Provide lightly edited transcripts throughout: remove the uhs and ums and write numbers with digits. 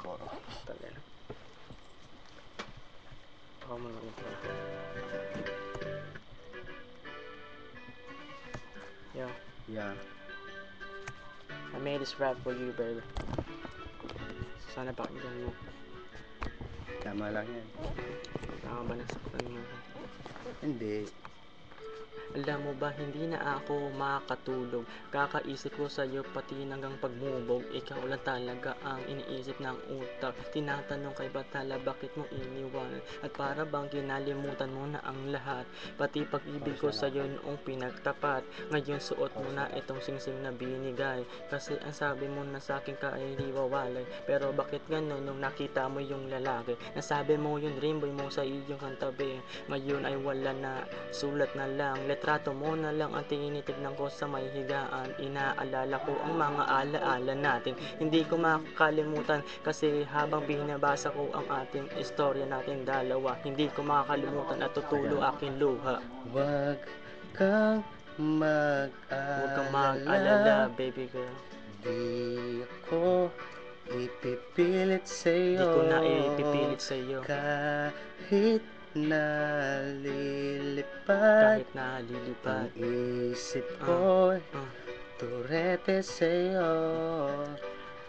siguro. Talaga. Ako mo mag-intro. Yo. Yeah. I made this rap for you, baby. Sana pakinggan mo. Tama lang yan. Tama ba nasaktan mo? Hindi. Alam mo ba, hindi na ako makakatulog. Kakaisip ko sa'yo pati hanggang pagmubog. Ikaw lang talaga ang iniisip ng utak. Tinatanong kay Batala bakit mo iniwan. At para bang kinalimutan mo na ang lahat. Pati pag-ibig ko sa'yo noong pinagtapat. Ngayon suot mo na itong singsing na binigay. Kasi ang sabi mo na sa'kin ka ay di wawalay. Pero bakit ganun nung nakita mo yung lalaki? Nasabi mo yung dreamboy mo sa iyong kantabi. Ngayon ay wala na, sulat na lang. Retrato mo na lang ang tinitignan ko sa may higaan. Inaalala ko ang mga alaala natin. Hindi ko makakalimutan kasi habang binabasa ko ang ating istorya natin dalawa, hindi ko makakalimutan at tutulo aking luha. Huwag kang Huwag kang mag-alala, mag-alala. baby girl. Di ako ipipilit sa'yo. Di ko na ipipilit sa'yo. Kahit nalilipad Kahit nalilipad ang isip ko, turete sa'yo.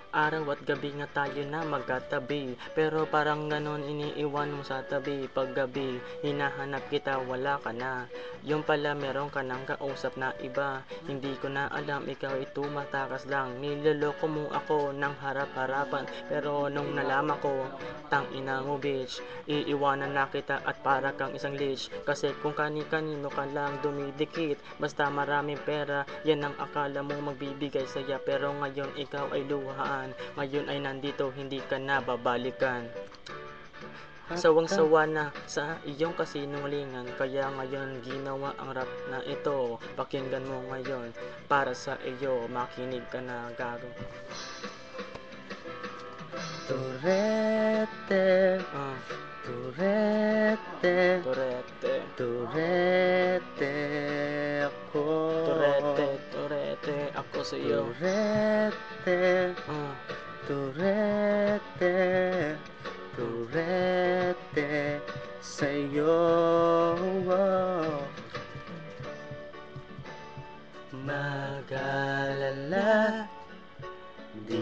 Araw at gabi nga tayo na magkatabi. Pero parang ganon iniiwan mo sa tabi. Pag gabi, hinahanap kita, wala ka na. Yung pala meron ka nang kausap na iba. Hindi ko na alam, ikaw ay tumatakas lang. Niloloko mo ako ng harap-harapan. Pero nung nalaman ko, tangina mo bitch, iiwanan na kita at para kang isang leech. Kasi kung kani-kanino ka lang dumidikit, basta maraming pera, yan ang akala mo magbibigay saya. Pero ngayon ikaw ay luhaan. Ngayon ay nandito, hindi ka na babalikan. Sawang-sawa na sa iyong kasinungalingan. Kaya ngayon ginawa ang rap na ito. Pakinggan mo ngayon, para sa iyo, makinig ka na gago. Turete, turete, Turete, turete ako. turete ako sa iyo. Turete, turete, turete sa'yo. Mag-alala, di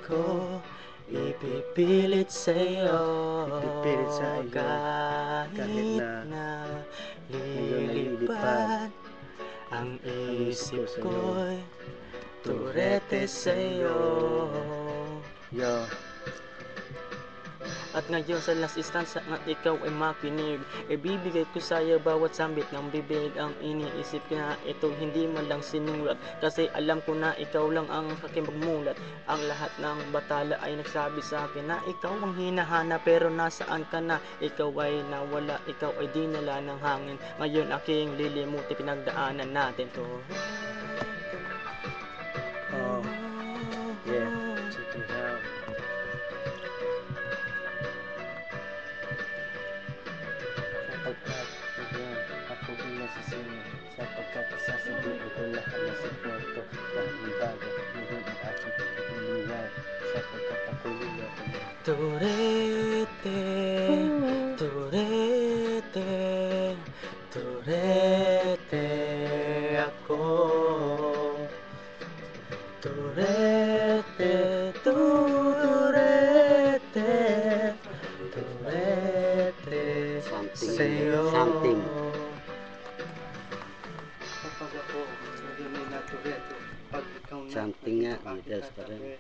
ko ipipilit sa'yo. Kahit na lilipad ang isip ko'y turete sa'yo. Yo. At ngayon sa last instance nga ikaw ay makinig, ibibigay ko sa'yo bawat sambit ng bibig. Ang iniisip ko na ito hindi man lang sinulat, kasi alam ko na ikaw lang ang aking magmulat. Ang lahat ng batala ay nagsabi sa akin na ikaw ang hinahanap, pero nasaan ka na? Ikaw ay nawala, ikaw ay dinala ng hangin. Ngayon aking lilimutin pinagdaanan natin to. Oh, yeah, check it out. Sapagkat ngayon ako ay nasisino, sapagkat sasabihin ko lahat ng sikreto. Dahil bago ngayon ang aking ipinunyan, sapagkat ako'y niloko mo. Turete, turete, turete ako. Turete, turete, turete sa'yo. Kapag ako narinig na turete, pag ikaw na Something nga, details pa rin.